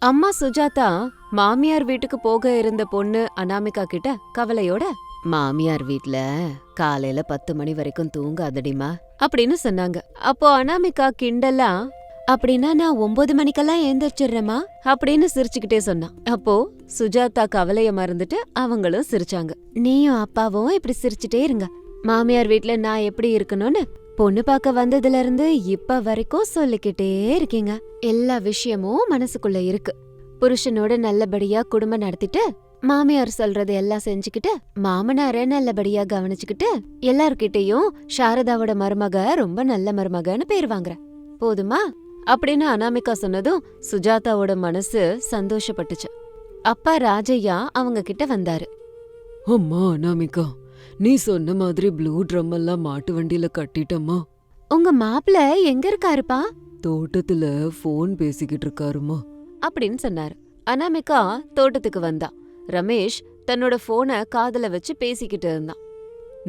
அம்மா சுஜாதா மாமியார் வீட்டுக்கு போக இருந்த பொண்ணு அனாமிகா கிட்ட கவலையோட, மாமியார் வீட்ல காலையில 10 மணி வரைக்கும் தூங்காதடிமா அப்படின்னு சொன்னாங்க. அப்போ அனாமிகா கிண்டலா, அப்படின்னா நான் 9 மணிக்கெல்லாம் எழுந்திரிச்சிடுறேமா அப்படின்னு சிரிச்சுக்கிட்டே சொன்னான். அப்போ சுஜாதா கவலைய மறந்துட்டு அவங்களும் சிரிச்சாங்க. நீயும் அப்பாவும் இப்படி சிரிச்சுட்டே இருங்க, மாமியார் வீட்ல நான் எப்படி இருக்கணும்னு பொண்ணு பார்க்க வந்ததுல இருந்து இப்ப வரைக்கும் சொல்லிக்கிட்டே இருக்கீங்க. எல்லா விஷயமும் மனசுக்குள்ள இருக்கு. புருஷனோட நல்லபடியா குடும்பம் நடத்திட்டு, மாமியார் சொல்றது எல்லாம் செஞ்சுக்கிட்டு, மாமனார நல்லபடியா கவனிச்சுக்கிட்டு, எல்லார்கிட்டயும் சாரதாவோட மருமக ரொம்ப நல்ல மருமகன்னு பேர் வாங்குற, போதுமா அப்படின்னு அனாமிகா சொன்னதும் சுஜாதாவோட மனசு சந்தோஷப்பட்டுச்சு. அப்பா ராஜையா அவங்க கிட்ட வந்தாரு. அம்மா அனாமிகா, நீ சொன்ன மாதிரி ப்ளூ ட்ரம் எல்லாம் மாட்டு வண்டியில கட்டிட்டம்மா. உங்க மாப்பிள்ள எங்க இருக்காருப்பா? தோட்டத்துல போன் பேசிக்கிட்டு இருக்காருமா அப்படின்னு சொன்னாரு. அனாமிகா தோட்டத்துக்கு வந்தா. ரமேஷ் தன்னோட போனை காதுல வச்சு பேசிக்கிட்டு இருந்தான்.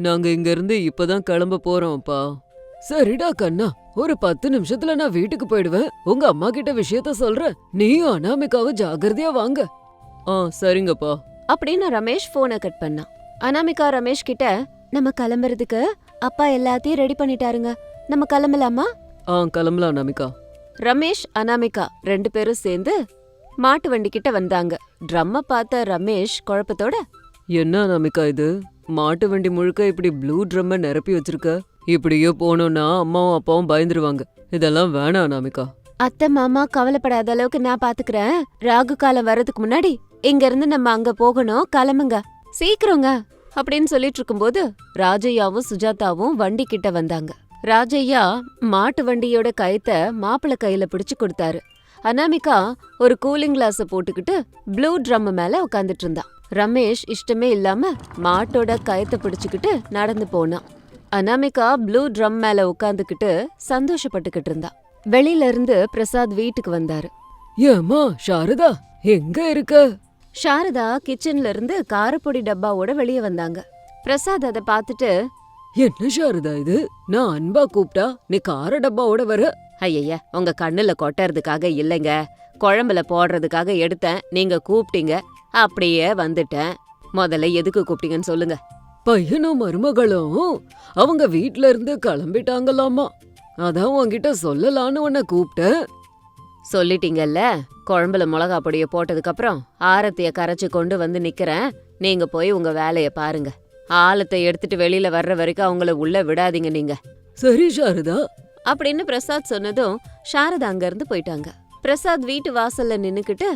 நாங்க இங்க இருந்து இப்பதான் கிளம்ப போறோம்ப்பா. சரிடா கண்ணா, ஒரு 10 நிமிஷத்துல நான் வீட்டுக்கு போயிடுவேன். உங்க அம்மா கிட்ட விஷயத்த சொல்றேன், நீயும் அனாமிகாவும் ஜாகிரதையா வாங்க. சரிங்கப்பா அப்படின்னு ரமேஷ் போனை கட் பண்ணான். அனாமிகா ரமேஷ் கிட்ட, நம்ம கிளம்புறதுக்கு அப்பா எல்லாத்தையும் ரெடி பண்ணிட்டாருங்க, நம்ம கிளம்பலாமா? கிளம்பலாம் அனாமிகா. ரமேஷ் அனாமிகா 2 பேரும் சேர்ந்து மாட்டு வண்டி கிட்ட வந்தாங்க. ட்ரம்ம பார்த்த ரமேஷ் குழப்பத்தோட, என்ன அனாமிகா இது, மாட்டு வண்டி முழுக்க இப்படி ப்ளூ ட்ரம்ம நிரப்பி வச்சிருக்க? இப்படியே போனோம்னா அம்மாவும் அப்பாவும் பயந்துருவாங்க. இதெல்லாம் வேணாம் அனாமிகா. அத்தை மாமா கவலைப்படாத அளவுக்கு நான் பாத்துக்கிறேன். ராகு காலம் வர்றதுக்கு முன்னாடி இங்க இருந்து நம்ம அங்க போகணும், கிளம்புங்க சீக்கிரங்க அப்படின்னு சொல்லிட்டு இருக்கும்போது ராஜையாவும் சுஜாதாவும் வண்டி கிட்ட வந்தாங்க. ராஜையா மாட்டு வண்டியோட கயத்தை மாப்பிள்ள கையில பிடிச்சு கொடுத்தாரு. அனாமிகா ஒரு கூலிங் கிளாஸ போட்டுக்கிட்டு ப்ளூ ட்ரம் மேல உட்காந்துட்டு இருந்தான். ரமேஷ் இஷ்டமே இல்லாம மாட்டோட கயத்தை பிடிச்சுக்கிட்டு நடந்து போனான். அனாமிகா ப்ளூ ட்ரம் மேல உட்காந்துக்கிட்டு சந்தோஷப்பட்டுக்கிட்டு இருந்தா. வெளியில இருந்து பிரசாத் வீட்டுக்கு வந்தாரு. ஏம்மா சாரதா, எங்க இருக்க? சாரதா கிச்சன்ல இருந்து காரப்பொடி டப்பாவோட வெளியே வந்தாங்க. பிரசாத் அதை பார்த்துட்டு, என்ன சாரதா இது, நான் அன்பா கூப்பிட்டா நீ கார டப்பாவோட வர? ஐய உங்க கண்ணுல கொட்டறதுக்காக இல்லைங்க, குழம்புல போடுறதுக்காக எடுத்தேன். நீங்க கூப்பிட்டீங்க, அப்படியே வந்துட்டேன். முதல்ல எதுக்கு கூப்பிட்டீங்கன்னு சொல்லுங்க. பையனும் மருமகளும் அவங்க வீட்ல இருந்து கிளம்பிட்டாங்களாமா, அதான் உன்கிட்ட சொல்லலான்னு உன்னை கூப்பிட்டேன். சொல்லிட்டீங்கல்ல, குழம்புல மிளகா பொடிய போட்டதுக்கு அப்புறம் ஆரத்திய கரைச்சு கொண்டு வந்து நிக்கிறேன். நீங்க போய் உங்க வேலைய பாருங்க. ஆலத்தை எடுத்துட்டு வெளியில வர்ற வரைக்கும் அவங்கள உள்ள விடாதீங்க நீங்க. சரி சாரதா அப்படின்னு பிரசாத் சொன்னதும் சாரதா அங்க இருந்து போயிட்டாங்க. பிரசாத் வீட்டு வாசல்ல நின்னுக்கிட்டு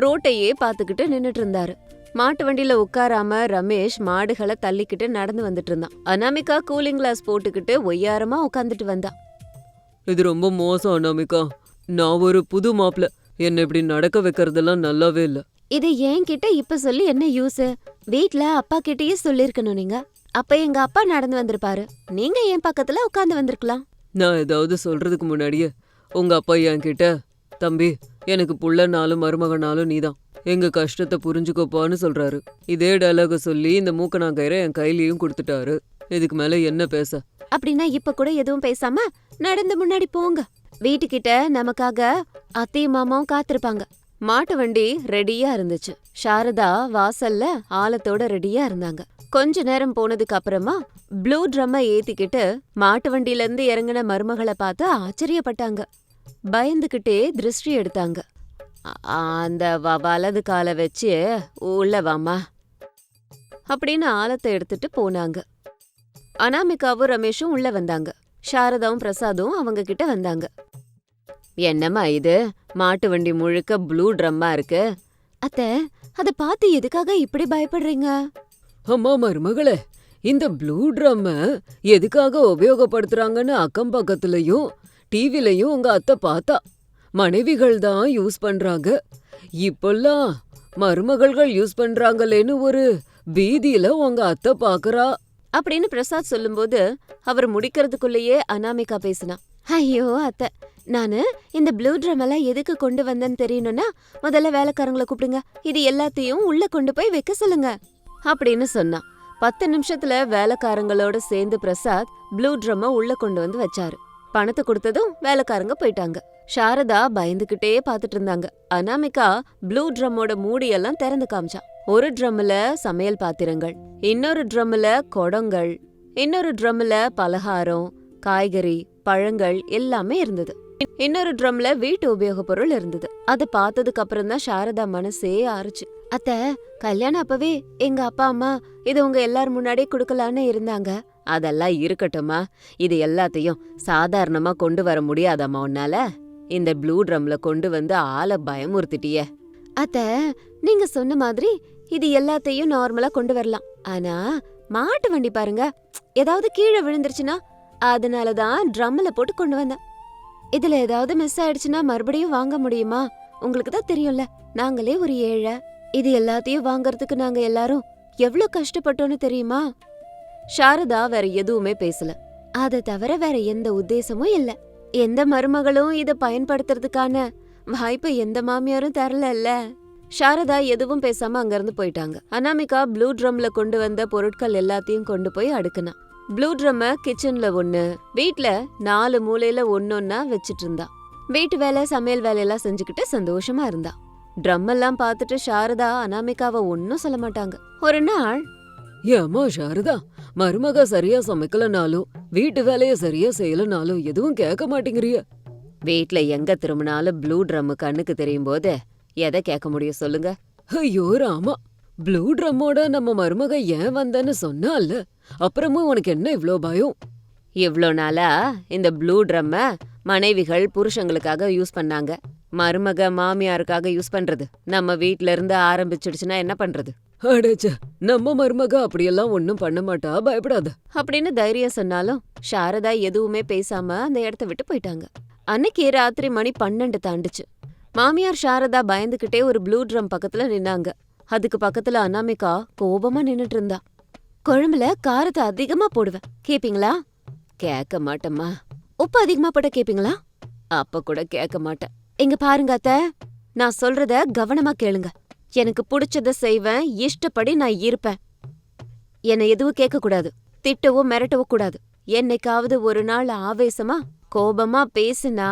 ரோட்டையே பாத்துக்கிட்டு நின்னுட்டு இருந்தாரு. மாட்டு வண்டியில உட்காராம ரமேஷ் மாடுகளை தள்ளிக்கிட்டு நடந்து வந்துட்டு இருந்தான். அனாமிகா கூலிங் கிளாஸ் போட்டுக்கிட்டு ஒய்யாரமா உட்காந்துட்டு வந்தா. இது ரொம்ப மோசம் அனாமிகா, நான் ஒரு புது மாப்பிள்ள, என்ன இப்படி நடக்க வைக்கிறதெல்லாம் நல்லாவே இல்ல. இது என்கிட்ட இப்ப சொல்லி என்ன யூஸ்? வீட்ல அப்பா கிட்டயே சொல்லிருக்கணும் நீங்க. அப்ப எங்க அப்பா நடந்து வந்திருப்பாரு, நீங்க என் பக்கத்துல உட்கார்ந்து வந்திருக்கலாம். நான் ஏதாவது சொல்றதுக்கு முன்னாடியே உங்க அப்பா என்கிட்ட, தம்பி எனக்கு புள்ளனாலும் மருமகனாலும் நீதான், எங்க கஷ்டத்தை புரிஞ்சுக்கோப்பான்னு சொல்றாரு. இதே டயலாக சொல்லி இந்த மூக்கணாங்கயிறை என் கையிலயும் கொடுத்துட்டாரு. இதுக்கு மேல என்ன பேச? அப்படின்னா இப்ப கூட எதுவும் பேசாம நடந்து முன்னாடி போங்க. வீட்டுக்கிட்ட நமக்காக அத்தையும் மாமாவும் காத்திருப்பாங்க. மாட்டு வண்டி ரெடியா இருந்துச்சு. சாரதா வாசல்ல ஆலத்தோட ரெடியா இருந்தாங்க. கொஞ்ச நேரம் போனதுக்கு அப்புறமா ப்ளூ ட்ரம்ம ஏத்திக்கிட்டு மாட்டு வண்டியில இருந்து இறங்கின மருமகளை பார்த்து ஆச்சரியப்பட்டாங்க. பயந்துகிட்டே திருஷ்டி எடுத்தாங்க. அந்த வலது காலை வச்சு உள்ள வாமா அப்படின்னு ஆலத்தை எடுத்துட்டு போனாங்க. அனாமிகாவும் ரமேஷும் உள்ள வந்தாங்க. சாரதாவும் பிரசாதும் அவங்க கிட்ட வந்தாங்க. என்னம்மா இது, மாட்டு வண்டி முழுக்க ப்ளூ ட்ரம்மா இருக்கு. அத்தை, அத பார்த்து எதுக்காக இப்படி பயப்படுறீங்க? அம்மா மருமகளே, இந்த ப்ளூ ட்ரம்ம எதுக்காக உபயோகப்படுத்துறாங்கன்னு அக்கம் பக்கத்துலயும் டிவிலையும் உங்க அத்தை பார்த்தா. மனைவிகள் தான் யூஸ் பண்றாங்க, இப்பெல்லாம் மருமகள்கள் யூஸ் பண்றாங்களேன்னு ஒரு பீதியில உங்க அத்தை பாக்குறா அப்படின்னு பிரசாத் சொல்லும்போது அவர் முடிக்கிறதுக்குள்ளேயே அனாமிகா பேசினா. ஐயோ அத்தை, நானு இந்த ப்ளூ ட்ரம் எல்லாம் எதுக்கு கொண்டு வந்தேன்னு தெரியணும்னா முதல்ல வேலைக்காரங்களை கூப்பிடுங்க, இது எல்லாத்தையும் உள்ள கொண்டு போய் வைக்க சொல்லுங்க அப்படின்னு சொன்னான். 10 நிமிஷத்துல வேலைக்காரங்களோட சேர்ந்து பிரசாத் ப்ளூ ட்ரம்ம உள்ள கொண்டு வந்து வச்சாரு. பணத்தை கொடுத்ததும் வேலைக்காரங்க போயிட்டாங்க. சாரதா பயந்துகிட்டே பாத்துட்டு இருந்தாங்க. அனாமிகா ப்ளூ ட்ரம்மோட மூடியெல்லாம் திறந்து காமிச்சா. ஒரு ட்ரம்ல சமையல் பாத்திரங்கள், இன்னொரு ட்ரம்ல குடங்கள், இன்னொரு ட்ரம்ல பலகாரம், காய்கறி, பழங்கள் எல்லாமே இருந்தது. இன்னொரு ட்ரம்ல வீட்டு உபயோக பொருள் இருந்தது. அதை பார்த்ததுக்கு அப்புறம் தான் சாரதா மனசே ஆறுச்சு. அத்த, கல்யாணம் அப்பவே எங்க அப்பா அம்மா இது உங்க எல்லாரும் முன்னாடியே குடுக்கலான்னு இருந்தாங்க. அதெல்லாம் இருக்கட்டும்மா, இது எல்லாத்தையும் சாதாரணமா கொண்டு வர முடியாதம்மா உன்னால. இந்த ப்ளூ ட்ரம்ல கொண்டு வந்து ஆளை பயமுறுத்திட்டியே. அத்த, நீங்க சொன்ன மாதிரி இது எல்லாத்தையும் நார்மலா கொண்டு வரலாம். ஆனா மாட்டு வண்டி பாருங்க, ஏதாவது கீழே விழுந்துருச்சுன்னா அதனாலதான் ட்ரம்ல போட்டு கொண்டு வந்தேன். இதுல ஏதாவது மிஸ் ஆயிடுச்சுன்னா மறுபடியும் வாங்க முடியுமா? உங்களுக்கு தான் தெரியும்ல, நாங்களே ஒரு ஏழை. இது எல்லாத்தையும் வாங்கறதுக்கு நாங்க எல்லாரும் எவ்வளவு கஷ்டப்பட்டோன்னு தெரியுமா? சாரதா வேற எதுவுமே பேசல. அதை தவிர வேற எந்த உத்தேசமும் இல்ல. எந்த மருமகளும் இத பயன்படுத்துறதுக்கான வாய்ப்பை எந்த மாமியாரும் தரல. சாரதா எதுவும் பேசாம அங்கிருந்து போயிட்டாங்க. அனாமிகா ப்ளூ ட்ரம்ல கொண்டு வந்த பொருட்கள் எல்லாத்தையும் கொண்டு போய் அடுக்குனா. ப்ளூ ட்ரம்ம கிச்சன்ல ஒண்ணு, வீட்ல 4 மூலையில ஒன்னொன்னா வச்சிட்டு இருந்தா. வீட்டு வேலை, சமையல் வேலையெல்லாம் செஞ்சுக்கிட்டு சந்தோஷமா இருந்தா. ட்ரம் எல்லாம் பார்த்துட்டு சாரதா அனாமிகாவை ஒன்னும் சொல்ல மாட்டாங்க. ஒரு நாள், ஏம்மா சாரதா, மருமக சரியா சமைக்கலனாலும் வீட்டு வேலைய சரியா செய்யலனாலும் எதுவும் கேட்க மாட்டேங்கிறிய. வீட்ல எங்க திரும்பினாலும் ப்ளூ ட்ரம் கண்ணுக்கு தெரியும் போது எதை கேட்க முடியும் சொல்லுங்க? ஐயோ ராமா, ப்ளூ ட்ரம்மோட நம்ம மருமக ஏன் வந்தன்னு சொன்னால, அப்புறமும் உனக்கு என்ன இவ்ளோ பயம்? இவ்ளோ நாளா இந்த ப்ளூ ட்ரம்ம மனைவிகள் புருஷங்களுக்காக யூஸ் பண்ணாங்க. மருமக மாமியாருக்காக யூஸ் பண்றது நம்ம வீட்ல இருந்து ஆரம்பிச்சிடுச்சுன்னா என்ன பண்றது? அடச்ச, நம்ம மருமக அப்படியெல்லாம் ஒண்ணும் பண்ண மாட்டா, பயப்படாத அப்படின்னு தைரியம் சொன்னாலும் சாரதா எதுவுமே பேசாம அந்த இடத்த விட்டு போயிட்டாங்க. அன்னைக்கு ராத்திரி மணி 12 தாண்டுச்சு. மாமியார் சாரதா பயந்துகிட்டே ஒரு ப்ளூ ட்ரம் பக்கத்துல நின்னாங்க. அதுக்கு பக்கத்துல அனாமிகா கோபமா நின்னுட்டு இருந்தா. குழம்புல காரத்தை அதிகமா போடுவேன், கேப்பீங்களா? கேட்க மாட்டேம்மா. உப்பு அதிகமா போட்ட கேப்பீங்களா? அப்ப கூட கேட்க மாட்டேன். இங்க பாருங்க அத்த, நான் சொல்றத கவனமா கேளுங்க. எனக்கு பிடிச்சத செய்வேன், இஷ்டப்படி நான் இருப்பேன். என்னை எதுவும் கேட்க கூடாது, திட்டவோ மிரட்டவோ கூடாது. என்னைக்காவது ஒரு நாள் ஆவேசமா கோபமா பேசுனா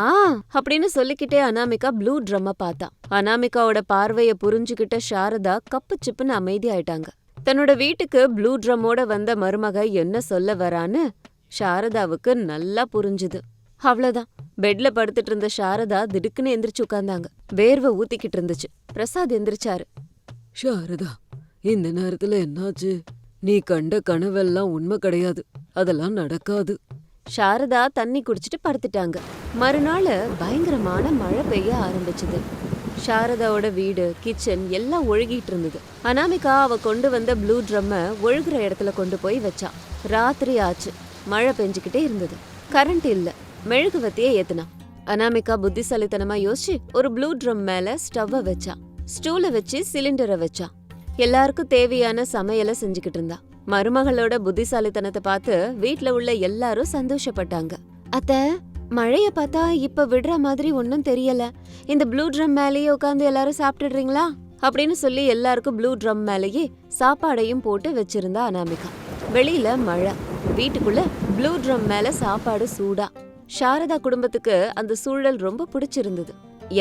அப்படின்னு சொல்லிக்கிட்டே அனாமிகா ப்ளூ ட்ரம்ம பார்த்தா. அனாமிகாவோட பார்வைய புரிஞ்சுகிட்ட சாரதா கப்பு சிப்புன்னு அமைதி ஆயிட்டாங்க. தன்னோட வீட்டுக்கு ப்ளூ ட்ரம்மோட வந்த மருமக என்ன சொல்ல வரான்னு சாரதாவுக்கு நல்லா புரிஞ்சுது. அவ்வளவுதான், பெட்ல படுத்துட்டு இருந்த சாரதா திடுக்குன்னு எந்திரிச்சு உட்கார்ந்தாங்க. வேர்வை ஊத்திக்கிட்டு இருந்துச்சு. பிரசாத் எந்திரிச்சாரு. சாரதா, இந்த நேரத்துல என்னாச்சு? நீ கண்ட கனவெல்லாம் உண்மை கிடையாது, அதெல்லாம் நடக்காது. சாரதா தண்ணி குடிச்சிட்டு படுத்துட்டாங்க. மறுநாள் பயங்கரமான மழை பெய்ய ஆரம்பிச்சது. சாரதாவோட வீடு, கிச்சன் எல்லாம் ஒழுகிட்டு இருந்தது. அனாமிகா அவ கொண்டு வந்த ப்ளூ ட்ரம்ம ஒழுகுற இடத்துல கொண்டு போய் வச்சா. ராத்திரி ஆச்சு, மழை பெஞ்சுக்கிட்டே இருந்தது. கரண்ட் இல்ல, மெழுகுவத்தியே ஏத்துனா. அனாமிகா புத்திசாலித்தனமா யோசிச்சு ஒரு ப்ளூ ட்ரம் மேல ஸ்டவ்வ வச்சா. ஸ்டூல வச்சு சிலிண்டரை வச்சா. எல்லாருக்கும் தேவையான சமையலை செஞ்சுக்கிட்டு இருந்தா. மருமகளோட புத்திசாலித்தனத்தை பார்த்து வீட்ல உள்ள எல்லாரும் சந்தோஷப்பட்டாங்க. அத்த, மழைய பார்த்தா இப்ப விடுற மாதிரி ஒன்னும் தெரியல. இந்த ப்ளூ ட்ரம் மேலேயே உட்காந்து எல்லாரும் சாப்பிட்டுடுறீங்களா அப்படின்னு சொல்லி எல்லாருக்கும் ப்ளூ ட்ரம் மேலேயே சாப்பாடையும் போட்டு வச்சிருந்தா அனாமிகா. வெளியில மழை, வீட்டுக்குள்ள ப்ளூ ட்ரம் மேல சாப்பாடு சூடா. சாரதா குடும்பத்துக்கு அந்த சூழல் ரொம்ப பிடிச்சிருந்தது.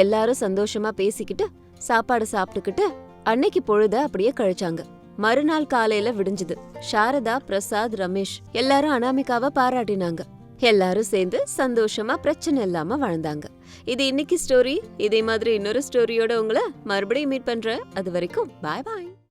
எல்லாரும் சந்தோஷமா பேசிக்கிட்டு சாப்பாடு சாப்பிட்டுக்கிட்டு அன்னைக்கு பொழுத அப்படியே கழிச்சாங்க. மறுநாள் காலையில விடிஞ்சது. சாரதா, பிரசாத், ரமேஷ் எல்லாரும் அனாமிகாவை பாராட்டினாங்க. எல்லாரும் சேர்ந்து சந்தோஷமா பிரச்சனை இல்லாம வாழ்ந்தாங்க. இது இன்னைக்கு ஸ்டோரி. இதே மாதிரி இன்னொரு ஸ்டோரியோட உங்களை மறுபடியும் மீட் பண்றேன். அது வரைக்கும் பாய் பாய்.